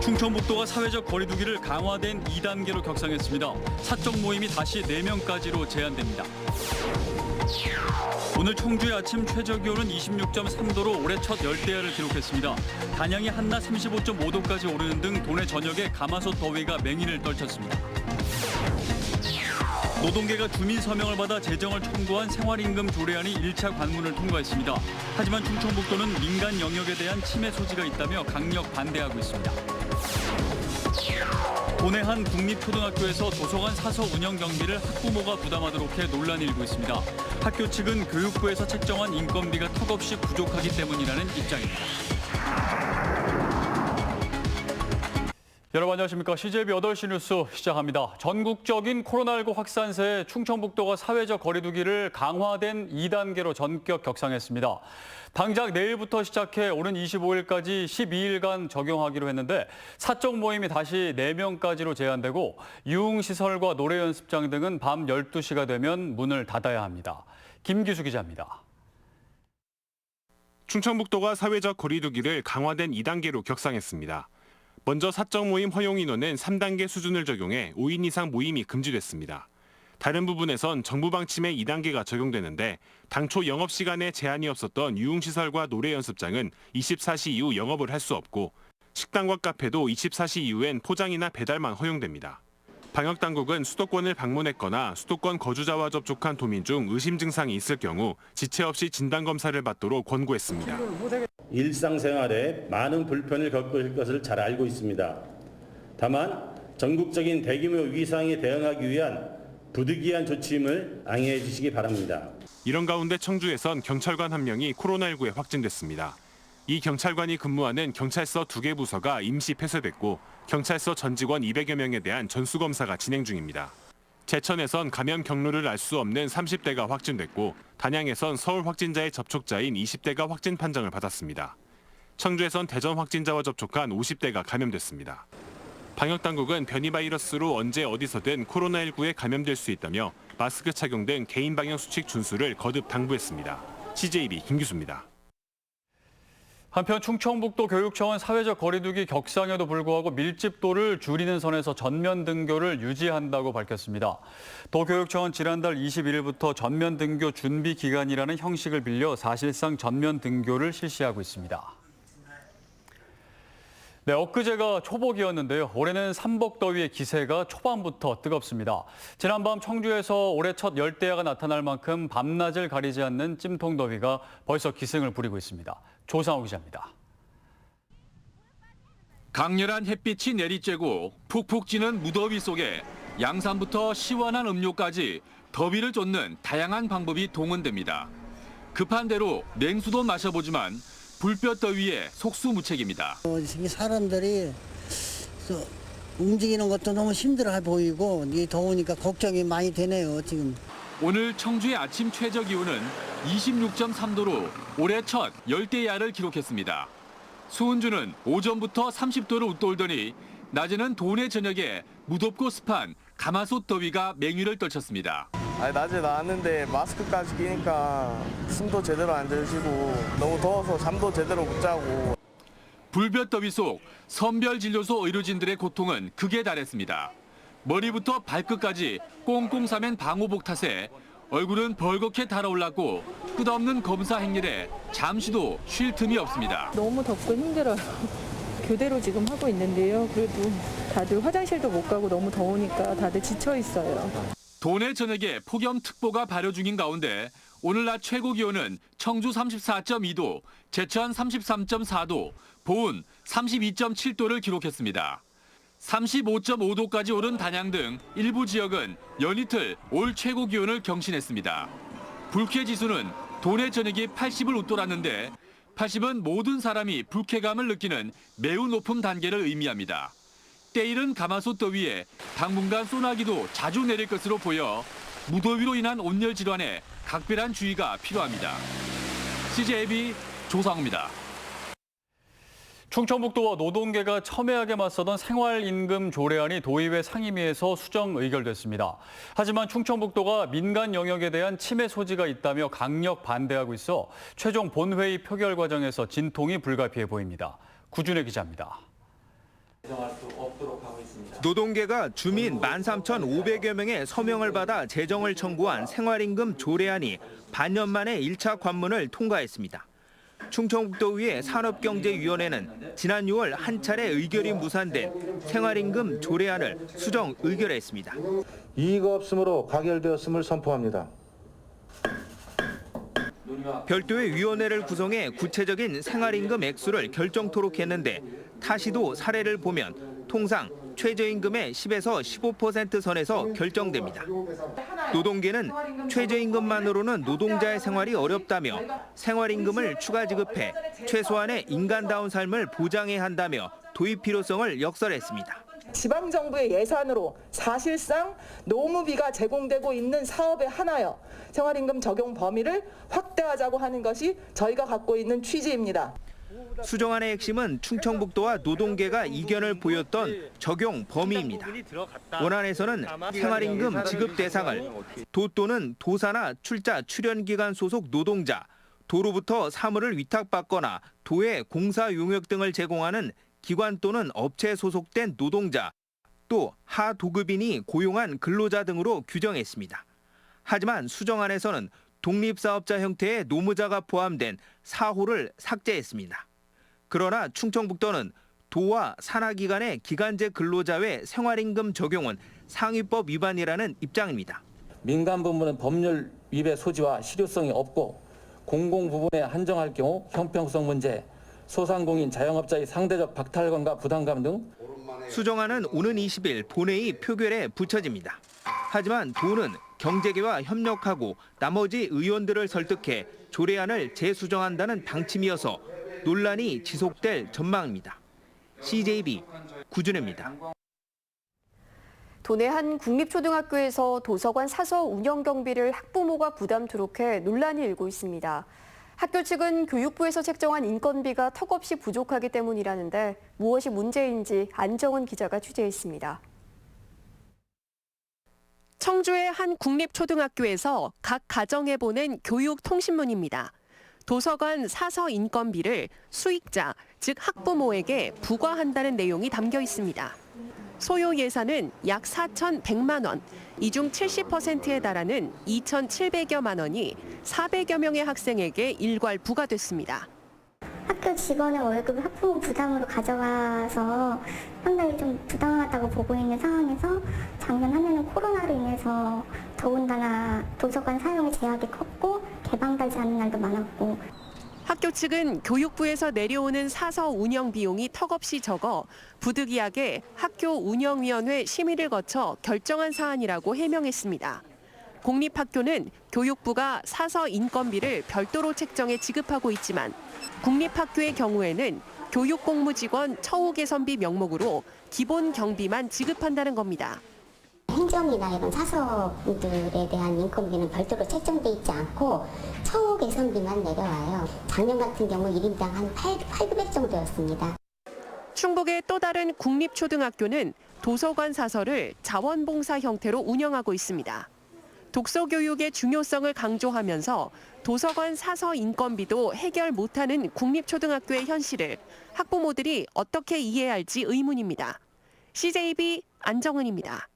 충청북도가 사회적 거리 두기를 강화된 2단계로 격상했습니다. 사적 모임이 다시 4명까지로 제한됩니다. 오늘 청주의 아침 최저기온은 26.3도로 올해 첫 열대야를 기록했습니다. 단양이 한낮 35.5도까지 오르는 등 도내 전역에 가마솥 더위가 맹인을 떨쳤습니다. 노동계가 주민 서명을 받아 제정을 청구한 생활임금 조례안이 1차 관문을 통과했습니다. 하지만 충청북도는 민간 영역에 대한 침해 소지가 있다며 강력 반대하고 있습니다. 도내 한 국립초등학교에서 도서관 사서 운영 경비를 학부모가 부담하도록 해 논란이 일고 있습니다. 학교 측은 교육부에서 책정한 인건비가 턱없이 부족하기 때문이라는 입장입니다. 여러분 안녕하십니까. CJB 8시 뉴스 시작합니다. 전국적인 코로나19 확산세에 충청북도가 사회적 거리 두기를 강화된 2단계로 전격 격상했습니다. 당장 내일부터 시작해 오는 25일까지 12일간 적용하기로 했는데 사적 모임이 다시 4명까지로 제한되고 유흥시설과 노래연습장 등은 밤 12시가 되면 문을 닫아야 합니다. 김기수 기자입니다. 충청북도가 사회적 거리 두기를 강화된 2단계로 격상했습니다. 먼저 사적 모임 허용 인원은 3단계 수준을 적용해 5인 이상 모임이 금지됐습니다. 다른 부분에선 정부 방침의 2단계가 적용되는데 당초 영업시간에 제한이 없었던 유흥시설과 노래연습장은 24시 이후 영업을 할 수 없고 식당과 카페도 24시 이후엔 포장이나 배달만 허용됩니다. 방역당국은 수도권을 방문했거나 수도권 거주자와 접촉한 도민 중 의심 증상이 있을 경우 지체 없이 진단검사를 받도록 권고했습니다. 일상생활에 많은 불편을 겪을 것을 잘 알고 있습니다. 다만 전국적인 대규모 위기 상황에 대응하기 위한 부득이한 조치임을 양해해 주시기 바랍니다. 이런 가운데 청주에선 경찰관 1명이 코로나19에 확진됐습니다. 이 경찰관이 근무하는 경찰서 2개 부서가 임시 폐쇄됐고 경찰서 전 직원 200여 명에 대한 전수검사가 진행 중입니다. 제천에선 감염 경로를 알 수 없는 30대가 확진됐고 단양에선 서울 확진자의 접촉자인 20대가 확진 판정을 받았습니다. 청주에선 대전 확진자와 접촉한 50대가 감염됐습니다. 방역당국은 변이 바이러스로 언제 어디서든 코로나19에 감염될 수 있다며 마스크 착용 등 개인 방역 수칙 준수를 거듭 당부했습니다. CJB 김기수입니다. 한편 충청북도 교육청은 사회적 거리두기 격상에도 불구하고 밀집도를 줄이는 선에서 전면 등교를 유지한다고 밝혔습니다. 도교육청은 지난달 21일부터 전면 등교 준비 기간이라는 형식을 빌려 사실상 전면 등교를 실시하고 있습니다. 네, 엊그제가 초복이었는데요. 올해는 삼복더위의 기세가 초반부터 뜨겁습니다. 지난밤 청주에서 올해 첫 열대야가 나타날 만큼 밤낮을 가리지 않는 찜통더위가 벌써 기승을 부리고 있습니다. 조상우 기자입니다. 강렬한 햇빛이 내리쬐고 푹푹 찌는 무더위 속에 양산부터 시원한 음료까지 더위를 쫓는 다양한 방법이 동원됩니다. 급한 대로 냉수도 마셔보지만 불볕더위에 속수무책입니다. 사람들이 움직이는 것도 너무 힘들어 보이고 이 더우니까 걱정이 많이 되네요, 지금. 오늘 청주의 아침 최저 기온은 26.3도로 올해 첫 열대야를 기록했습니다. 수은주는 오전부터 30도를 웃돌더니 낮에는 도내 전역에 무덥고 습한 가마솥 더위가 맹위를 떨쳤습니다. 낮에 나왔는데 마스크까지 끼니까 숨도 제대로 안 들리고 너무 더워서 잠도 제대로 못 자고. 불볕더위 속 선별진료소 의료진들의 고통은 극에 달했습니다. 머리부터 발끝까지 꽁꽁 싸맨 방호복 탓에 얼굴은 벌겋게 달아올랐고 끝없는 검사 행렬에 잠시도 쉴 틈이 없습니다. 너무 덥고 힘들어요. 교대로 지금 하고 있는데요. 그래도 다들 화장실도 못 가고 너무 더우니까 다들 지쳐 있어요. 도내 전역에 폭염특보가 발효 중인 가운데 오늘 낮 최고 기온은 청주 34.2도, 제천 33.4도, 보은 32.7도를 기록했습니다. 35.5도까지 오른 단양 등 일부 지역은 연이틀 올 최고 기온을 경신했습니다. 불쾌지수는 도내 전역이 80을 웃돌았는데 80은 모든 사람이 불쾌감을 느끼는 매우 높은 단계를 의미합니다. 때이른 가마솥 더위에 당분간 소나기도 자주 내릴 것으로 보여 무더위로 인한 온열 질환에 각별한 주의가 필요합니다. CJB 조상우입니다. 충청북도와 노동계가 첨예하게 맞서던 생활임금 조례안이 도의회 상임위에서 수정 의결됐습니다. 하지만 충청북도가 민간 영역에 대한 침해 소지가 있다며 강력 반대하고 있어 최종 본회의 표결 과정에서 진통이 불가피해 보입니다. 구준혜 기자입니다. 노동계가 주민 13,500여 명의 서명을 받아 제정을 청구한 생활임금 조례안이 반년 만에 1차 관문을 통과했습니다. 충청북도의회 산업경제위원회는 지난 6월 한 차례 의결이 무산된 생활임금 조례안을 수정 의결했습니다. 이의가 없으므로 가결되었음을 선포합니다. 별도의 위원회를 구성해 구체적인 생활임금 액수를 결정토록 했는데 타시도 사례를 보면 통상 최저임금의 10에서 15% 선에서 결정됩니다. 노동계는 최저임금만으로는 노동자의 생활이 어렵다며 생활임금을 추가 지급해 최소한의 인간다운 삶을 보장해야 한다며 도입 필요성을 역설했습니다. 지방정부의 예산으로 사실상 노무비가 제공되고 있는 사업에 한하여 생활임금 적용 범위를 확대하자고 하는 것이 저희가 갖고 있는 취지입니다. 수정안의 핵심은 충청북도와 노동계가 이견을 보였던 적용 범위입니다. 원안에서는 생활임금 지급 대상을 도 또는 도사나 출자 출연기관 소속 노동자, 도로부터 사무를 위탁받거나 도의 공사 용역 등을 제공하는 기관 또는 업체에 소속된 노동자, 또 하도급인이 고용한 근로자 등으로 규정했습니다. 하지만 수정안에서는 독립사업자 형태의 노무자가 포함된 사호를 삭제했습니다. 그러나 충청북도는 도와 산하기관의 기간제 근로자 외 생활임금 적용은 상위법 위반이라는 입장입니다. 민간 부문은 법률 위배 소지와 실효성이 없고 공공 부분에 한정할 경우 형평성 문제, 소상공인 자영업자의 상대적 박탈감과 부담감 등 수정안은 오는 20일 본회의 표결에 붙여집니다. 하지만 도는 경제계와 협력하고 나머지 의원들을 설득해 조례안을 재수정한다는 방침이어서 논란이 지속될 전망입니다. CJB 구준혜입니다. 도내 한 국립초등학교에서 도서관 사서 운영 경비를 학부모가 부담토록 해 논란이 일고 있습니다. 학교 측은 교육부에서 책정한 인건비가 턱없이 부족하기 때문이라는데 무엇이 문제인지 안정은 기자가 취재했습니다. 청주의 한 국립초등학교에서 각 가정에 보낸 교육통신문입니다. 도서관 사서 인건비를 수익자, 즉 학부모에게 부과한다는 내용이 담겨 있습니다. 소요 예산은 약 4,100만 원, 이 중 70%에 달하는 2,700여만 원이 400여 명의 학생에게 일괄 부과됐습니다. 학교 직원의 월급을 학부모 부담으로 가져가서 상당히 좀 부당하다고 보고 있는 상황에서 작년 한 해는 코로나로 인해서 더군다나 도서관 사용의 제약이 컸고 개방되지 않는 날도 많았고 학교 측은 교육부에서 내려오는 사서 운영 비용이 턱없이 적어 부득이하게 학교 운영위원회 심의를 거쳐 결정한 사안이라고 해명했습니다. 공립학교는 교육부가 사서 인건비를 별도로 책정해 지급하고 있지만 국립학교의 경우에는 교육공무직원 처우 개선비 명목으로 기본 경비만 지급한다는 겁니다. 행정이나 이런 사서분들에 대한 인건비는 별도로 책정돼 있지 않고 처우 개선비만 내려와요. 작년 같은 경우 1인당 한 800 정도였습니다. 충북의 또 다른 국립초등학교는 도서관 사서를 자원봉사 형태로 운영하고 있습니다. 독서교육의 중요성을 강조하면서 도서관 사서 인건비도 해결 못하는 국립초등학교의 현실을 학부모들이 어떻게 이해할지 의문입니다. CJB 안정은입니다.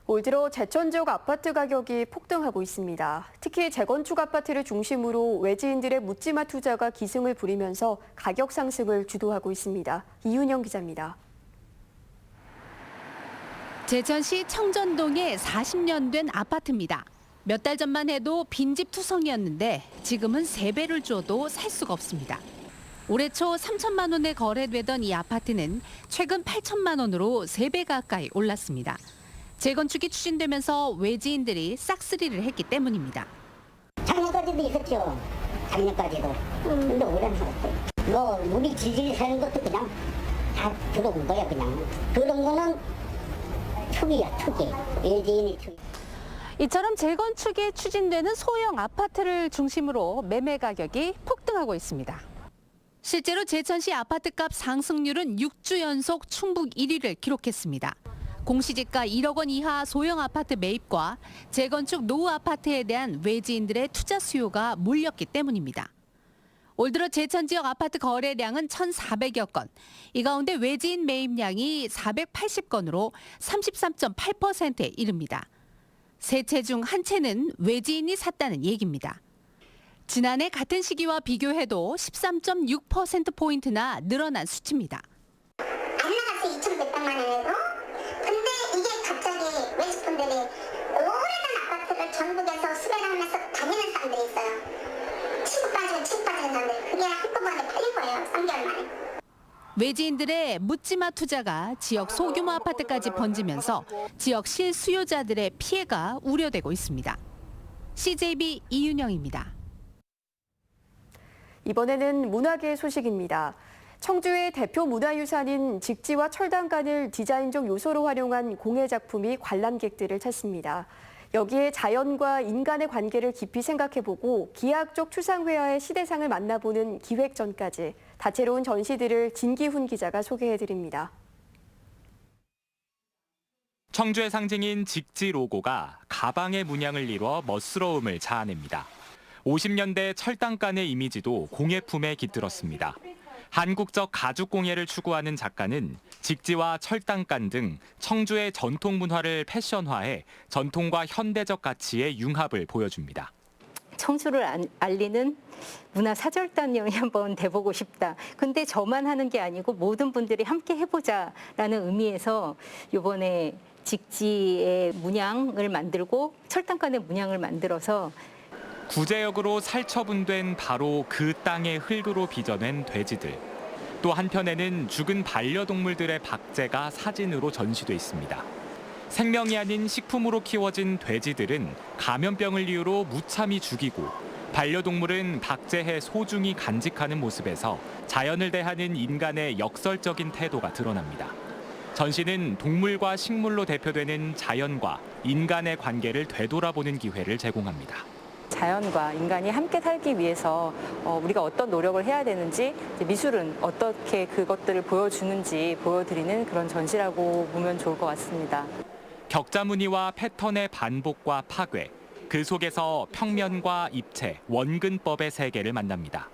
올 들어 제천 지역 아파트 가격이 폭등하고 있습니다. 특히 재건축 아파트를 중심으로 외지인들의 묻지마 투자가 기승을 부리면서 가격 상승을 주도하고 있습니다. 이윤영 기자입니다. 제천시 청전동의 40년 된 아파트입니다. 몇 달 전만 해도 빈집 투성이었는데 지금은 3배를 줘도 살 수가 없습니다. 올해 초 3천만 원에 거래되던 이 아파트는 최근 8천만 원으로 3배 가까이 올랐습니다. 재건축이 추진되면서 외지인들이 싹쓸이를 했기 때문입니다. 작년까지도 있었죠. 작년까지도. 근데 올해는 없어요. 우리 질질 사는 것도 그냥 다 들어온 거야 그냥. 그런 거는 투기야 투기. 외지인이 투기. 이처럼 재건축이 추진되는 소형 아파트를 중심으로 매매 가격이 폭등하고 있습니다. 실제로 제천시 아파트값 상승률은 6주 연속 충북 1위를 기록했습니다. 공시지가 1억 원 이하 소형 아파트 매입과 재건축 노후 아파트에 대한 외지인들의 투자 수요가 몰렸기 때문입니다. 올 들어 제천 지역 아파트 거래량은 1,400여 건. 이 가운데 외지인 매입량이 480건으로 33.8%에 이릅니다. 세 채 중 한 채는 외지인이 샀다는 얘기입니다. 지난해 같은 시기와 비교해도 13.6%포인트나 늘어난 수치입니다. 안 나갔어요. 2,100만 원으로. 근데 이게 갑자기 외식분들이 오래된 아파트를 전국에서 수배를 하면서 다니는 사람들이 있어요. 친구 빠지는 사람들. 그게 한꺼번에 팔린 거예요. 3개월 만에. 외지인들의 묻지마 투자가 지역 소규모 아파트까지 번지면서 지역 실수요자들의 피해가 우려되고 있습니다. CJB 이윤영입니다. 이번에는 문화계 소식입니다. 청주의 대표 문화유산인 직지와 철단간을 디자인적 요소로 활용한 공예 작품이 관람객들을 찾습니다. 여기에 자연과 인간의 관계를 깊이 생각해보고 기하학적 추상회화의 시대상을 만나보는 기획전까지 다채로운 전시들을 진기훈 기자가 소개해드립니다. 청주의 상징인 직지 로고가 가방의 문양을 이루어 멋스러움을 자아냅니다. 50년대 철단간의 이미지도 공예품에 깃들었습니다. 한국적 가죽 공예를 추구하는 작가는 직지와 철단간 등 청주의 전통 문화를 패션화해 전통과 현대적 가치의 융합을 보여줍니다. 청주를 알리는 문화 사절단이 한번 돼보고 싶다. 근데 저만 하는 게 아니고 모든 분들이 함께 해보자라는 의미에서 이번에 직지의 문양을 만들고 철단간의 문양을 만들어서 구제역으로 살처분된 바로 그 땅의 흙으로 빚어낸 돼지들. 또 한편에는 죽은 반려동물들의 박제가 사진으로 전시돼 있습니다. 생명이 아닌 식품으로 키워진 돼지들은 감염병을 이유로 무참히 죽이고 반려동물은 박제해 소중히 간직하는 모습에서 자연을 대하는 인간의 역설적인 태도가 드러납니다. 전시는 동물과 식물로 대표되는 자연과 인간의 관계를 되돌아보는 기회를 제공합니다. 자연과 인간이 함께 살기 위해서 우리가 어떤 노력을 해야 되는지 미술은 어떻게 그것들을 보여주는지 보여드리는 그런 전시라고 보면 좋을 것 같습니다. 격자 무늬와 패턴의 반복과 파괴, 그 속에서 평면과 입체, 원근법의 세계를 만납니다.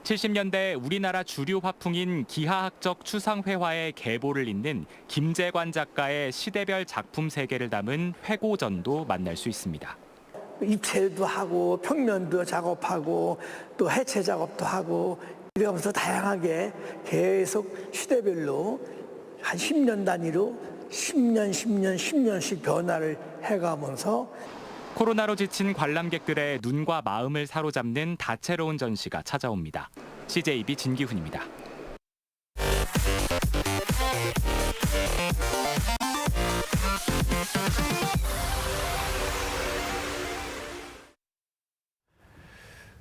70년대 우리나라 주류 화풍인 기하학적 추상회화의 계보를 잇는 김재관 작가의 시대별 작품 세계를 담은 회고전도 만날 수 있습니다. 입체도 하고 평면도 작업하고 또 해체 작업도 하고 이러면서 다양하게 계속 시대별로 한 10년 단위로 10년씩 변화를 해가면서 코로나로 지친 관람객들의 눈과 마음을 사로잡는 다채로운 전시가 찾아옵니다. CJB 진기훈입니다.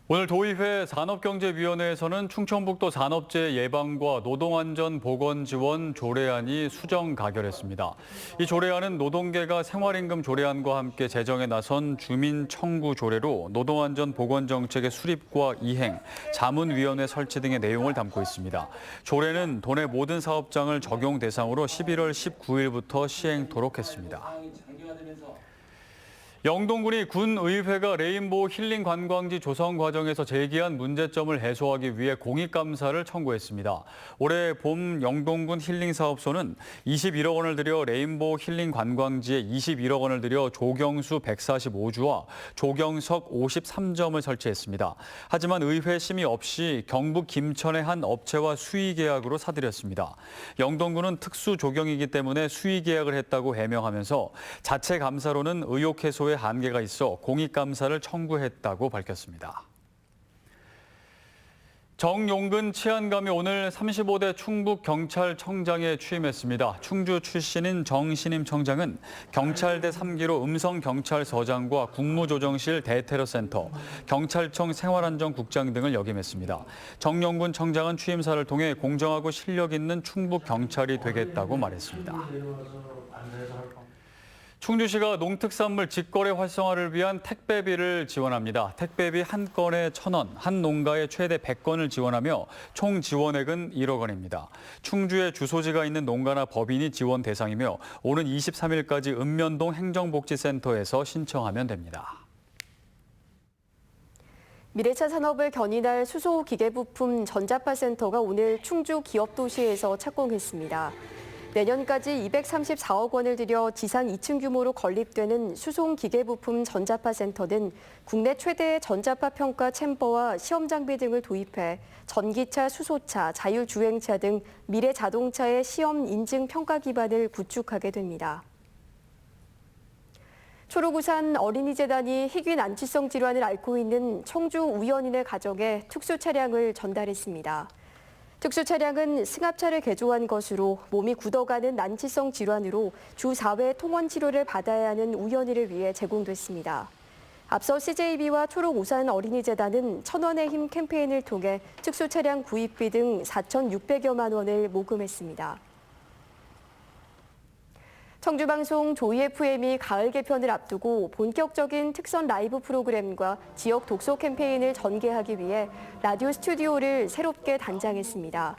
오늘 도의회 산업경제위원회에서는 충청북도 산업재해 예방과 노동안전보건지원 조례안이 수정 가결했습니다. 이 조례안은 노동계가 생활임금 조례안과 함께 제정에 나선 주민청구 조례로 노동안전보건정책의 수립과 이행, 자문위원회 설치 등의 내용을 담고 있습니다. 조례는 도내 모든 사업장을 적용 대상으로 11월 19일부터 시행토록 했습니다. 영동군이 군의회가 레인보우 힐링 관광지 조성 과정에서 제기한 문제점을 해소하기 위해 공익감사를 청구했습니다. 올해 봄 영동군 힐링사업소는 21억 원을 들여 레인보우 힐링 관광지에 21억 원을 들여 조경수 145주와 조경석 53점을 설치했습니다. 하지만 의회 심의 없이 경북 김천의 한 업체와 수의계약으로 사들였습니다. 영동군은 특수 조경이기 때문에 수의계약을 했다고 해명하면서 자체 감사로는 의혹 해소에 한계가 있어 공익감사를 청구했다고 밝혔습니다. 정용근 치안감이 오늘 35대 충북경찰청장에 취임했습니다. 충주 출신인 정신임 청장은 경찰대 3기로 음성경찰서장과 국무조정실 대테러센터, 경찰청 생활안전국장 등을 역임했습니다. 정용근 청장은 취임사를 통해 공정하고 실력 있는 충북경찰이 되겠다고 말했습니다. 충주시가 농특산물 직거래 활성화를 위한 택배비를 지원합니다. 택배비 한 건에 1,000원, 한 농가에 최대 100건을 지원하며 총 지원액은 1억 원입니다. 충주에 주소지가 있는 농가나 법인이 지원 대상이며 오는 23일까지 읍면동 행정복지센터에서 신청하면 됩니다. 미래차 산업을 견인할 수소 기계부품 전자파 센터가 오늘 충주 기업도시에서 착공했습니다. 내년까지 234억 원을 들여 지상 2층 규모로 건립되는 수송 기계부품 전자파 센터는 국내 최대의 전자파 평가 챔버와 시험 장비 등을 도입해 전기차, 수소차, 자율주행차 등 미래 자동차의 시험 인증 평가 기반을 구축하게 됩니다. 초록우산 어린이재단이 희귀 난치성 질환을 앓고 있는 청주 우연인의 가정에 특수 차량을 전달했습니다. 특수 차량은 승합차를 개조한 것으로 몸이 굳어가는 난치성 질환으로 주 4회 통원 치료를 받아야 하는 우연이를 위해 제공됐습니다. 앞서 CJB와 초록우산 어린이재단은 1,000원의 힘 캠페인을 통해 특수 차량 구입비 등 4,600여만 원을 모금했습니다. 청주방송 조이 FM이 가을 개편을 앞두고 본격적인 특선 라이브 프로그램과 지역 독서 캠페인을 전개하기 위해 라디오 스튜디오를 새롭게 단장했습니다.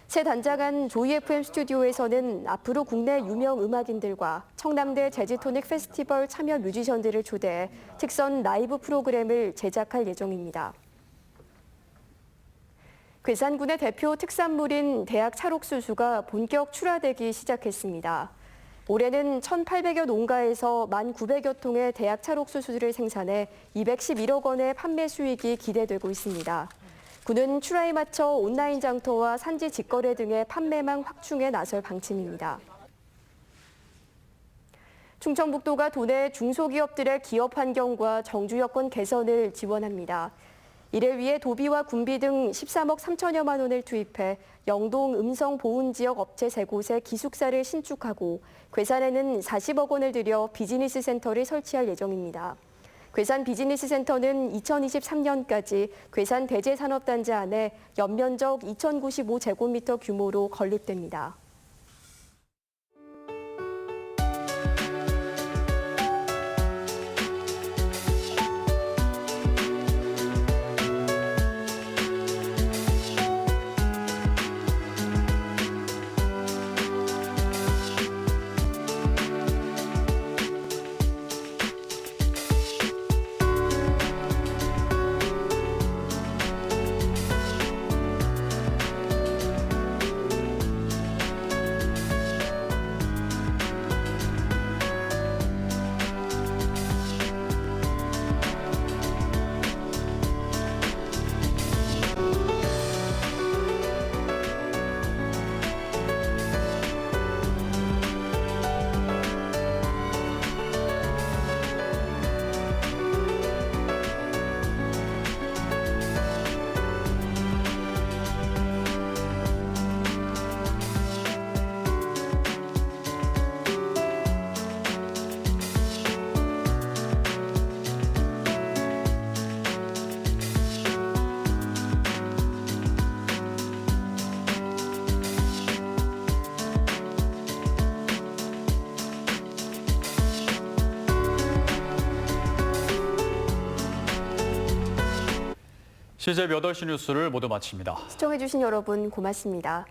새 단장한 조이 FM 스튜디오에서는 앞으로 국내 유명 음악인들과 청남대 재즈토닉 페스티벌 참여 뮤지션들을 초대해 특선 라이브 프로그램을 제작할 예정입니다. 괴산군의 대표 특산물인 대학 찰옥수수가 본격 출하되기 시작했습니다. 올해는 1,800여 농가에서 1,900여 통의 대학 찰옥수수를 생산해 211억 원의 판매 수익이 기대되고 있습니다. 군은 출하에 맞춰 온라인 장터와 산지 직거래 등의 판매망 확충에 나설 방침입니다. 충청북도가 도내 중소기업들의 기업 환경과 정주 여건 개선을 지원합니다. 이를 위해 도비와 군비 등 13억 3천여만 원을 투입해 영동 음성 보훈 지역 업체 3곳에 기숙사를 신축하고 괴산에는 40억 원을 들여 비즈니스 센터를 설치할 예정입니다. 괴산 비즈니스 센터는 2023년까지 괴산 대제산업단지 안에 연면적 2,095제곱미터 규모로 건립됩니다. CJ 8시 뉴스를 모두 마칩니다. 시청해주신 여러분 고맙습니다.